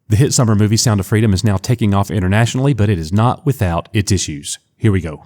The hit summer movie Sound of Freedom is now taking off internationally, but it is not without its issues. Here we go.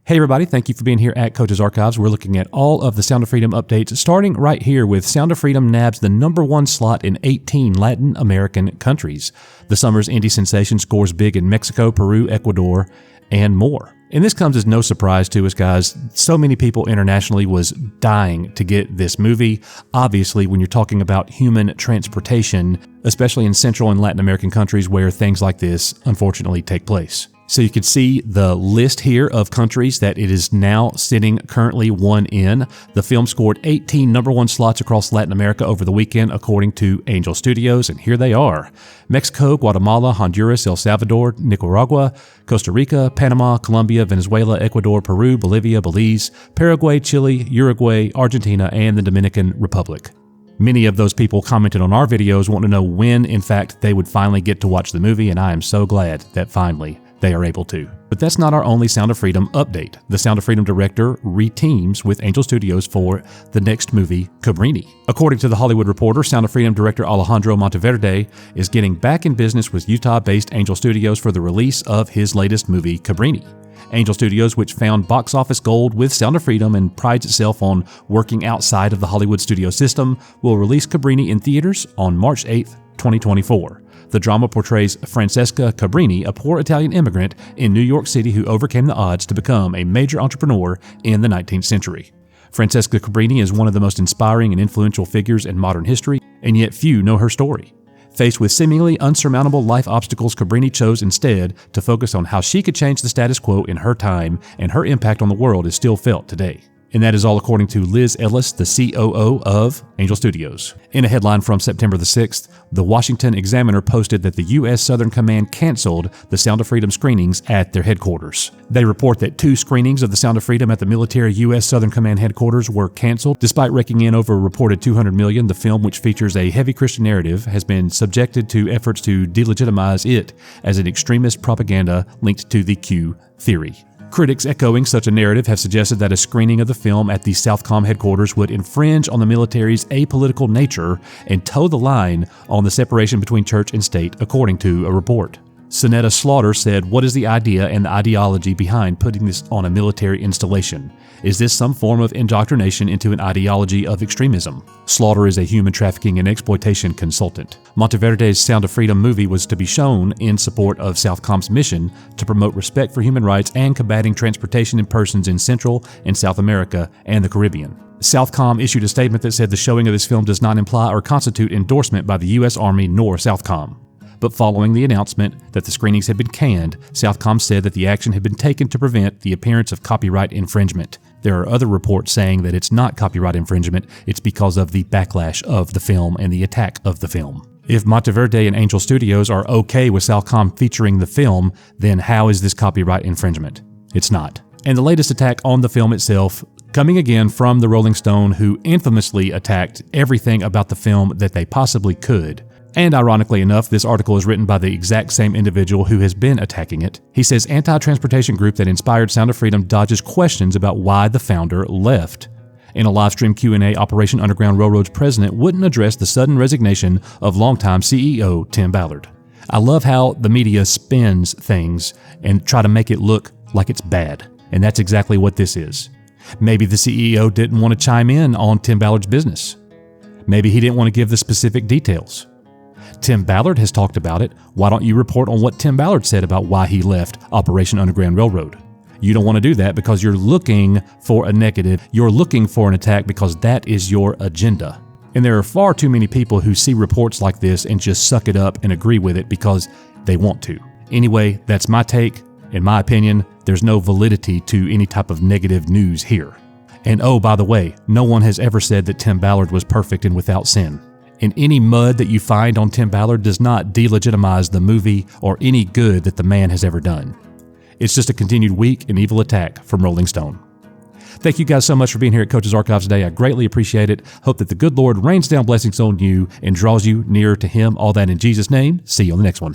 Hey everybody, thank you for being here at Coach's Archives. We're looking at all of the Sound of Freedom updates, starting right here with Sound of Freedom nabs the #1 slot in 18 Latin American countries. The summer's indie sensation scores big in Mexico, Peru, Ecuador, and more. And this comes as no surprise to us, guys. So many people internationally was dying to get this movie. Obviously, when you're talking about human transportation, especially in Central and Latin American countries where things like this unfortunately take place. So you can see the list here of countries that it is now sitting currently one in. The film scored 18 #1 slots across Latin America over the weekend, according to Angel Studios, and here they are: Mexico, Guatemala, Honduras, El Salvador, Nicaragua, Costa Rica, Panama, Colombia, Venezuela, Ecuador, Peru, Bolivia, Belize, Paraguay, Chile, Uruguay, Argentina, and the Dominican Republic. Many of those people commented on our videos wanting to know when, in fact, they would finally get to watch the movie, and I am so glad that finally they are able to. But that's not our only Sound of Freedom update. The Sound of Freedom director reteams with Angel Studios for the next movie, Cabrini. According to The Hollywood Reporter, Sound of Freedom director Alejandro Monteverde is getting back in business with Utah-based Angel Studios for the release of his latest movie, Cabrini. Angel Studios, which found box office gold with Sound of Freedom and prides itself on working outside of the Hollywood studio system, will release Cabrini in theaters on March 8th, 2024. The drama portrays Francesca Cabrini, a poor Italian immigrant in New York City who overcame the odds to become a major entrepreneur in the 19th century. Francesca Cabrini is one of the most inspiring and influential figures in modern history, and yet few know her story. Faced with seemingly unsurmountable life obstacles, Cabrini chose instead to focus on how she could change the status quo in her time, and her impact on the world is still felt today. And that is all according to Liz Ellis, the COO of Angel Studios. In a headline from September the 6th, the Washington Examiner posted that the U.S. Southern Command canceled the Sound of Freedom screenings at their headquarters. They report that 2 screenings of the Sound of Freedom at the military U.S. Southern Command headquarters were canceled. Despite raking in over a reported $200 million, the film, which features a heavy Christian narrative, has been subjected to efforts to delegitimize it as an extremist propaganda linked to the Q theory. Critics echoing such a narrative have suggested that a screening of the film at the Southcom headquarters would infringe on the military's apolitical nature and toe the line on the separation between church and state, according to a report. Sonetta Slaughter said, "What is the idea and the ideology behind putting this on a military installation? Is this some form of indoctrination into an ideology of extremism?" Slaughter is a human trafficking and exploitation consultant. Monteverde's Sound of Freedom movie was to be shown in support of Southcom's mission to promote respect for human rights and combating transportation in persons in Central and South America and the Caribbean. Southcom issued a statement that said the showing of this film does not imply or constitute endorsement by the U.S. Army nor Southcom. But following the announcement that the screenings had been canned, Southcom said that the action had been taken to prevent the appearance of copyright infringement. There are other reports saying that it's not copyright infringement, it's because of the backlash of the film and the attack of the film. If Monteverde and Angel Studios are okay with Southcom featuring the film, then how is this copyright infringement? It's not. And the latest attack on the film itself, coming again from the Rolling Stone, who infamously attacked everything about the film that they possibly could. And ironically enough, this article is written by the exact same individual who has been attacking it. He says anti-transportation group that inspired Sound of Freedom dodges questions about why the founder left. In a live stream Q&A, Operation Underground Railroad's president wouldn't address the sudden resignation of longtime CEO Tim Ballard. I love how the media spins things and try to make it look like it's bad. And that's exactly what this is. Maybe the CEO didn't want to chime in on Tim Ballard's business. Maybe he didn't want to give the specific details. Tim Ballard has talked about it. Why don't you report on what Tim Ballard said about why he left Operation Underground Railroad? You don't want to do that because you're looking for a negative. You're looking for an attack because that is your agenda. And there are far too many people who see reports like this and just suck it up and agree with it because they want to. Anyway, that's my take. In my opinion, there's no validity to any type of negative news here. And oh, by the way, no one has ever said that Tim Ballard was perfect and without sin. And any mud that you find on Tim Ballard does not delegitimize the movie or any good that the man has ever done. It's just a continued weak and evil attack from Rolling Stone. Thank you guys so much for being here at Coach's Archives today. I greatly appreciate it. Hope that the good Lord rains down blessings on you and draws you nearer to Him. All that in Jesus' name. See you on the next one.